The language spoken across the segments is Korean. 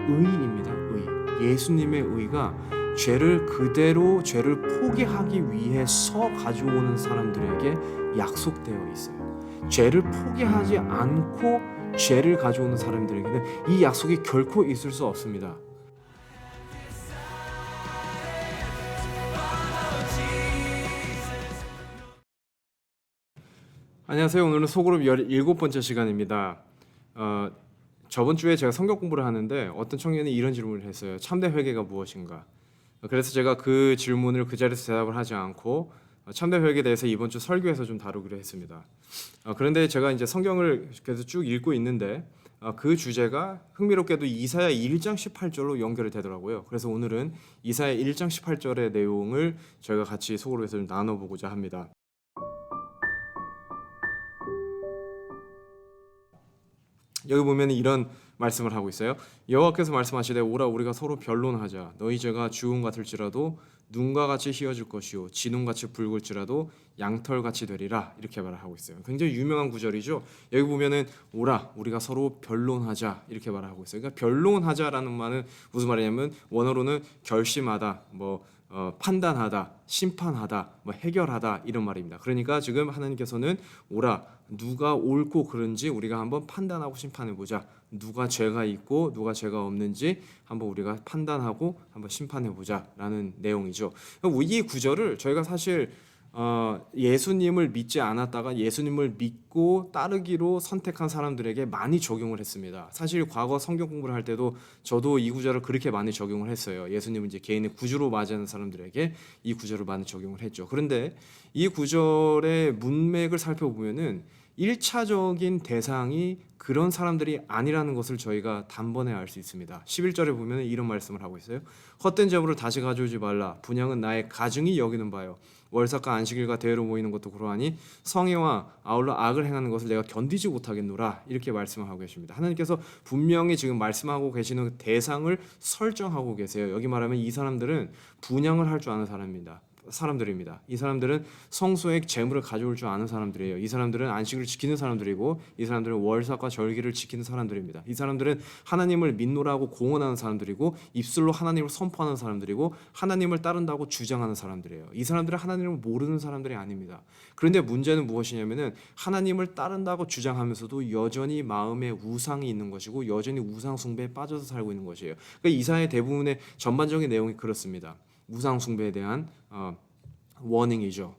의입니다. 의. 예수님의 의가 죄를 포기하기 위해서 가져오는 사람들에게 약속되어 있어요. 죄를 포기하지 않고 죄를 가져오는 사람들에게는 이 약속이 결코 있을 수 없습니다. 안녕하세요. 오늘은 소그룹 17번째 시간입니다. 저번 주에 제가 성경 공부를 하는데 어떤 청년이 이런 질문을 했어요. 참된 회개가 무엇인가? 그래서 제가 그 질문을 그 자리에서 대답을 하지 않고 참된 회개에 대해서 이번 주 설교에서 좀 다루기로 했습니다. 그런데 제가 이제 성경을 계속 쭉 읽고 있는데 그 주제가 흥미롭게도 이사야 1장 18절로 연결이 되더라고요. 그래서 오늘은 이사야 1장 18절의 내용을 저희가 같이 소그룹에서 좀 나눠보고자 합니다. 여기 보면 이런 말씀을 하고 있어요. 여호와께서 말씀하시되 오라 우리가 서로 변론하자. 너희 죄가 주홍 같을지라도 눈과 같이 희어질 것이요 진홍같이 붉을지라도 양털같이 되리라. 이렇게 말을 하고 있어요. 굉장히 유명한 구절이죠. 여기 보면은 오라 우리가 서로 변론하자 이렇게 말을 하고 있어요. 그러니까 변론하자라는 말은 무슨 말이냐면 원어로는 결심하다, 판단하다, 심판하다, 해결하다 이런 말입니다. 그러니까 지금 하나님께서는 오라 누가 옳고 그른지 우리가 한번 판단하고 심판해 보자. 누가 죄가 있고 누가 죄가 없는지 한번 우리가 판단하고 한번 심판해 보자라는 내용이죠. 이 구절을 저희가 사실 예수님을 믿지 않았다가 예수님을 믿고 따르기로 선택한 사람들에게 많이 적용을 했습니다. 사실 과거 성경 공부를 할 때도 저도 이 구절을 그렇게 많이 적용을 했어요. 예수님을 이제 개인의 구주로 맞이하는 사람들에게 이 구절을 많이 적용을 했죠. 그런데 이 구절의 문맥을 살펴보면은 1차적인 대상이 그런 사람들이 아니라는 것을 저희가 단번에 알 수 있습니다. 11절에 보면 이런 말씀을 하고 있어요. 헛된 재물을 다시 가져오지 말라. 분향은 나의 가증이 여기는 바요. 월삭과 안식일과 대회로 모이는 것도 그러하니 성회와 아울러 악을 행하는 것을 내가 견디지 못하겠노라. 이렇게 말씀을 하고 계십니다. 하나님께서 분명히 지금 말씀하고 계시는 대상을 설정하고 계세요. 여기 말하면 이 사람들은 분향을 할 줄 아는 사람들입니다. 이 사람들은 성소의 재물을 가져올 줄 아는 사람들이에요. 이 사람들은 안식을 지키는 사람들이고 이 사람들은 월삭과 절기를 지키는 사람들입니다. 이 사람들은 하나님을 믿노라고 공언하는 사람들이고 입술로 하나님을 선포하는 사람들이고 하나님을 따른다고 주장하는 사람들이에요. 이 사람들은 하나님을 모르는 사람들이 아닙니다. 그런데 문제는 무엇이냐면은 하나님을 따른다고 주장하면서도 여전히 마음에 우상이 있는 것이고 여전히 우상 숭배에 빠져서 살고 있는 것이에요. 그러니까 이사야의 대부분의 전반적인 내용이 그렇습니다. 우상 숭배에 대한 워닝이죠.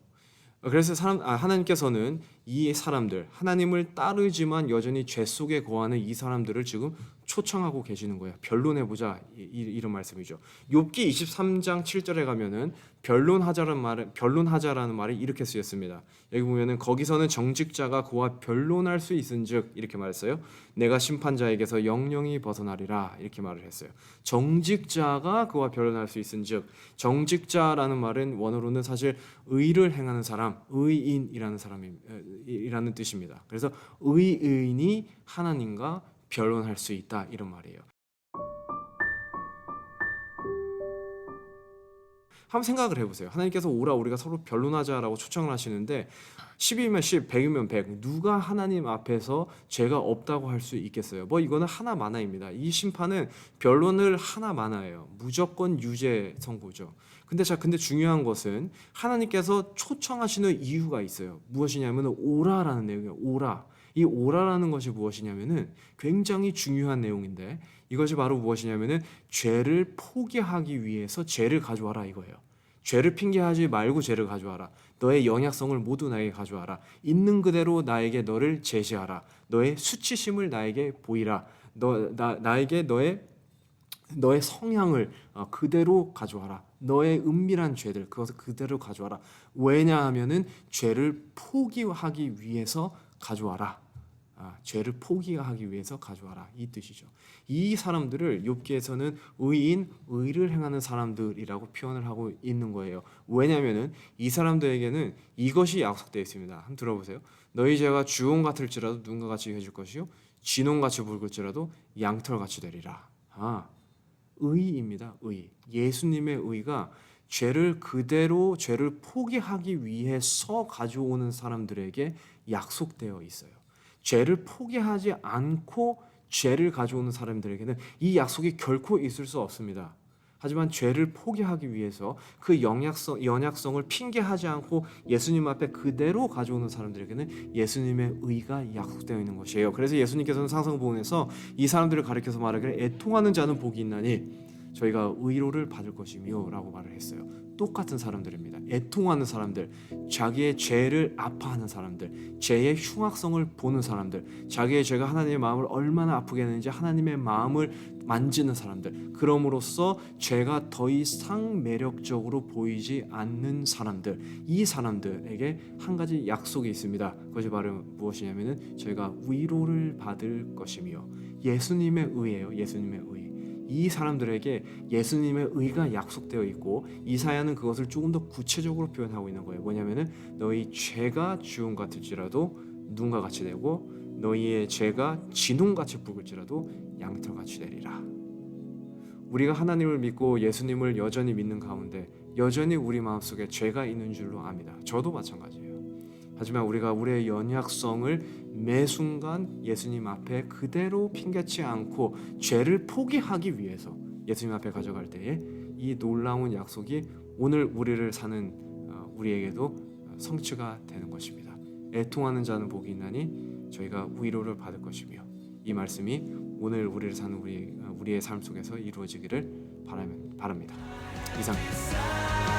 그래서 하나님께서는 이 사람들, 하나님을 따르지만 여전히 죄 속에 거하는 이 사람들을 지금 초청하고 계시는 거예요. 변론해보자 이런 말씀이죠. 욥기 23장 7절에 가면은 변론하자라는 말이 이렇게 쓰였습니다. 여기 보면은 거기서는 정직자가 그와 변론할 수 있은즉 이렇게 말했어요. 내가 심판자에게서 영영이 벗어나리라 이렇게 말을 했어요. 정직자가 그와 변론할 수 있은즉 정직자라는 말은 원어로는 사실 의를 행하는 사람, 의인이라는 사람이라는 뜻입니다. 그래서 의인이 하나님과 변론할 수 있다 이런 말이에요. 한번 생각을 해보세요. 하나님께서 오라 우리가 서로 변론하자라고 초청을 하시는데 10이면 10, 100이면 100 누가 하나님 앞에서 죄가 없다고 할 수 있겠어요? 이거는 하나마나입니다. 이 심판은 변론을 하나마나예요. 무조건 유죄 선고죠. 근데 중요한 것은 하나님께서 초청하시는 이유가 있어요. 무엇이냐면 오라라는 내용이에요. 오라. 이 오라라는 것이 무엇이냐면은 굉장히 중요한 내용인데 이것이 바로 무엇이냐면은 죄를 포기하기 위해서 죄를 가져와라 이거예요. 죄를 핑계하지 말고 죄를 가져와라. 너의 연약성을 모두 나에게 가져와라. 있는 그대로 나에게 너를 제시하라. 너의 수치심을 나에게 보이라. 나에게 너의 성향을 그대로 가져와라. 너의 은밀한 죄들 그것을 그대로 가져와라. 왜냐하면은 죄를 포기하기 위해서 가져와라. 죄를 포기하기 위해서 가져와라 이 뜻이죠. 이 사람들을 욥기에서는 의를 행하는 사람들이라고 표현을 하고 있는 거예요. 왜냐하면은 이 사람들에게는 이것이 약속되어 있습니다. 한번 들어보세요. 너희 죄가 주홍 같을지라도 눈과 같이 해질 것이요 진홍같이 붉을지라도 양털같이 되리라. 의입니다. 의. 예수님의 의가 죄를 포기하기 위해서 가져오는 사람들에게 약속되어 있어요. 죄를 포기하지 않고 죄를 가져오는 사람들에게는 이 약속이 결코 있을 수 없습니다. 하지만 죄를 포기하기 위해서 그 연약성을 핑계하지 않고 예수님 앞에 그대로 가져오는 사람들에게는 예수님의 의가 약속되어 있는 것이에요. 그래서 예수님께서는 상상복음에서 이 사람들을 가리켜서 말하기를 애통하는 자는 복이 있나니 저희가 의로를 받을 것이며 라고 말을 했어요. 똑같은 사람들입니다. 애통하는 사람들, 자기의 죄를 아파하는 사람들, 죄의 흉악성을 보는 사람들, 자기의 죄가 하나님의 마음을 얼마나 아프게 하는지 하나님의 마음을 만지는 사람들, 그럼으로써 죄가 더 이상 매력적으로 보이지 않는 사람들, 이 사람들에게 한 가지 약속이 있습니다. 그것이 바로 무엇이냐면은 저희가 위로를 받을 것이며 예수님의 의예요. 예수님의 의. 이 사람들에게 예수님의 의가 약속되어 있고 이사야는 그것을 조금 더 구체적으로 표현하고 있는 거예요. 뭐냐면은 너희 죄가 주홍 같을지라도 눈과 같이 되고 너희의 죄가 진홍같이 붉을지라도 양털같이 되리라. 우리가 하나님을 믿고 예수님을 여전히 믿는 가운데 여전히 우리 마음속에 죄가 있는 줄로 압니다. 저도 마찬가지예요. 하지만 우리가 우리의 연약성을 매 순간 예수님 앞에 그대로 핑계치 않고 죄를 포기하기 위해서 예수님 앞에 가져갈 때에 이 놀라운 약속이 오늘 우리를 사는 우리에게도 성취가 되는 것입니다. 애통하는 자는 복이 있나니 저희가 위로를 받을 것이며 이 말씀이 오늘 우리를 사는 우리의 삶 속에서 이루어지기를 바랍니다. 이상입니다.